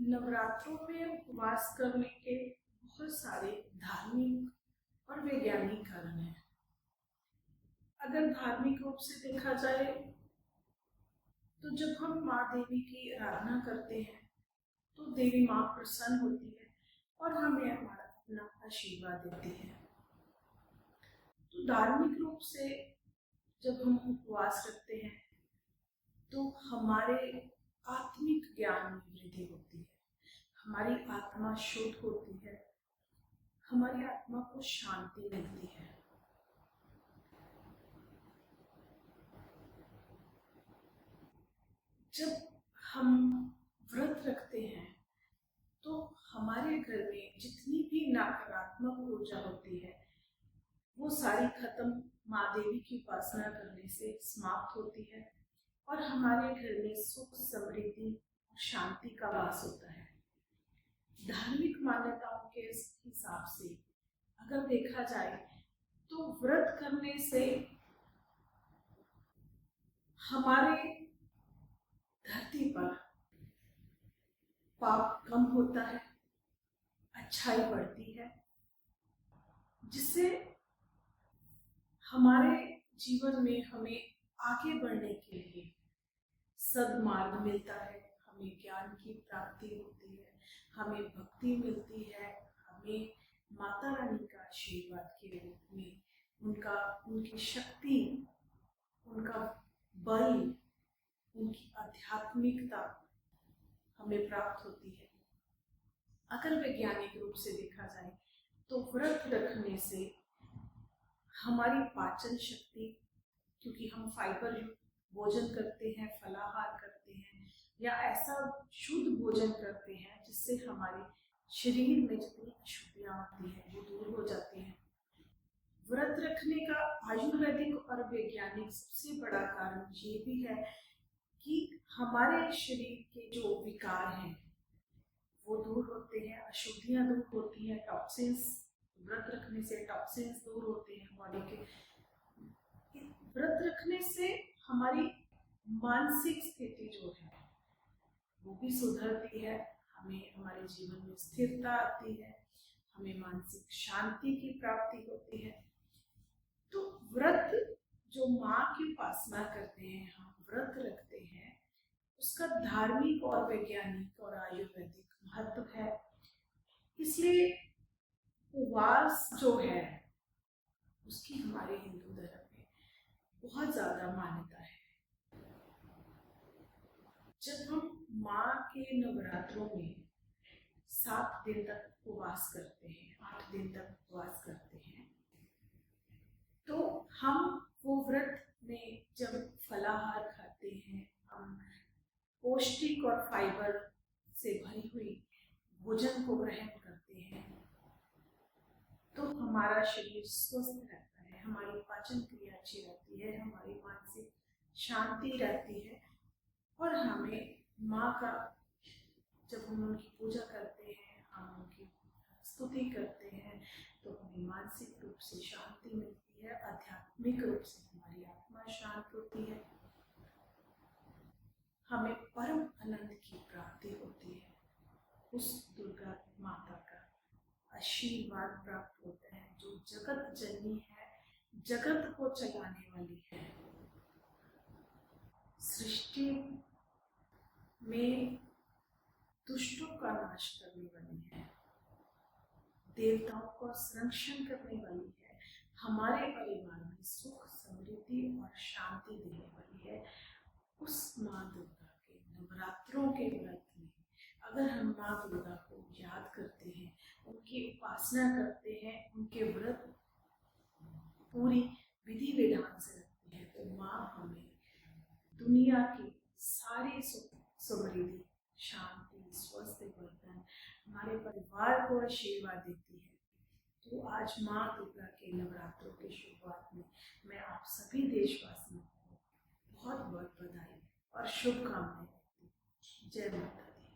नवरात्रों में उपवास करने के बहुत सारे धार्मिक और वैज्ञानिक कारण हैं। अगर धार्मिक रूप से देखा जाए तो जब हम माँ देवी की आराधना करते हैं तो देवी माँ प्रसन्न होती है और हमें हमारा अपना आशीर्वाद देती है। तो धार्मिक रूप से जब हम उपवास रखते हैं तो हमारे आत्मिक ज्ञान में वृद्धि होती है, हमारी आत्मा शुद्ध होती है, हमारी आत्मा को शांति मिलती है। जब हम व्रत रखते हैं तो हमारे घर में जितनी भी नकारात्मक ऊर्जा होती है वो सारी खत्म माँ देवी की उपासना करने से समाप्त होती है और हमारे घर में सुख, समृद्धि और शांति का वास होता है। धार्मिक मान्यताओं के हिसाब से अगर देखा जाए तो व्रत करने से हमारे धरती पर पाप कम होता है, अच्छाई बढ़ती है, जिससे हमारे जीवन में हमें आगे बढ़ने के लिए सद्मार्ग मिलता है, हमें ज्ञान की प्राप्ति होती है, हमें भक्ति मिलती है, हमें माता रानी का आशीर्वाद के रूप में उनकी शक्ति, उनका बल, उनकी आध्यात्मिकता हमें प्राप्त होती है। अगर वैज्ञानिक रूप से देखा जाए तो व्रत रखने से हमारी पाचन शक्ति, क्योंकि हम फाइबर युक्त भोजन करते हैं, फलाहार करते हैं या ऐसा शुद्ध भोजन करते हैं जिससे हमारे शरीर में जितनी अशुद्धियां होती हैं वो दूर हो जाती हैं। व्रत रखने का आयुर्वेदिक और वैज्ञानिक सबसे बड़ा कारण ये भी है कि हमारे शरीर के जो विकार हैं वो दूर होते हैं, अशुद्धियां दूर होती हैं, टॉक्सिन्स, व्रत रखने से टॉक्सिन्स दूर होते हैं बॉडी के। व्रत रखने से हमारी मानसिक स्थिति जो है वो भी सुधरती है, हमें हमारे जीवन में स्थिरता आती है, हमें मानसिक शांति की प्राप्ति होती है। तो व्रत जो माँ की उपासना करते हैं, हम व्रत रखते हैं, उसका धार्मिक और वैज्ञानिक और आयुर्वेदिक महत्व है। इसलिए उपवास जो है उसकी हमारे हिंदू धर्म में बहुत ज्यादा मान्यता है। जब हम माँ के नवरात्रों में 7 दिन तक उपवास करते हैं, 8 दिन तक उपवास करते हैं, तो हम वो व्रत में जब फलाहार खाते हैं, हम पौष्टिक और फाइबर से भरी हुई भोजन को ग्रहण करते हैं, तो हमारा शरीर स्वस्थ रहता है, हमारी पाचन क्रिया अच्छी रहती है, हमारी मानसिक शांति रहती है और हमें माँ का, जब हम उनकी पूजा करते हैं, हम उनकी स्तुति करते हैं, तो हमें मानसिक रूप से शांति मिलती है, आध्यात्मिक रूप से हमारी आत्मा शांत होती है, हमें परम आनंद की प्राप्ति होती है, उस दुर्गा माता का आशीर्वाद प्राप्त होता है जो जगत जननी है, जगत को चलाने वाली है, सृष्टि में दुष्टों का नाश करने वाली है, देवताओं का संरक्षण करने वाली है, हमारे परिवार में सुख, समृद्धि और शांति देने वाली है। उस माँ दुर्गा के नवरात्रों के व्रत में अगर हम माँ दुर्गा को याद करते हैं, उनकी उपासना करते हैं, उनके व्रत पूरी विधि विधान से रखते हैं, तो माँ हमें दुनिया की सारी सुख, समृद्धि, शांति, स्वास्थ्य, वर्धन, हमारे परिवार को आशीर्वाद देती है। तो आज माँ दुर्गा के नवरात्रों की शुरुआत में मैं आप सभी देशवासियों को बहुत बहुत बधाई और शुभकामनाएं देती हूँ। जय माता।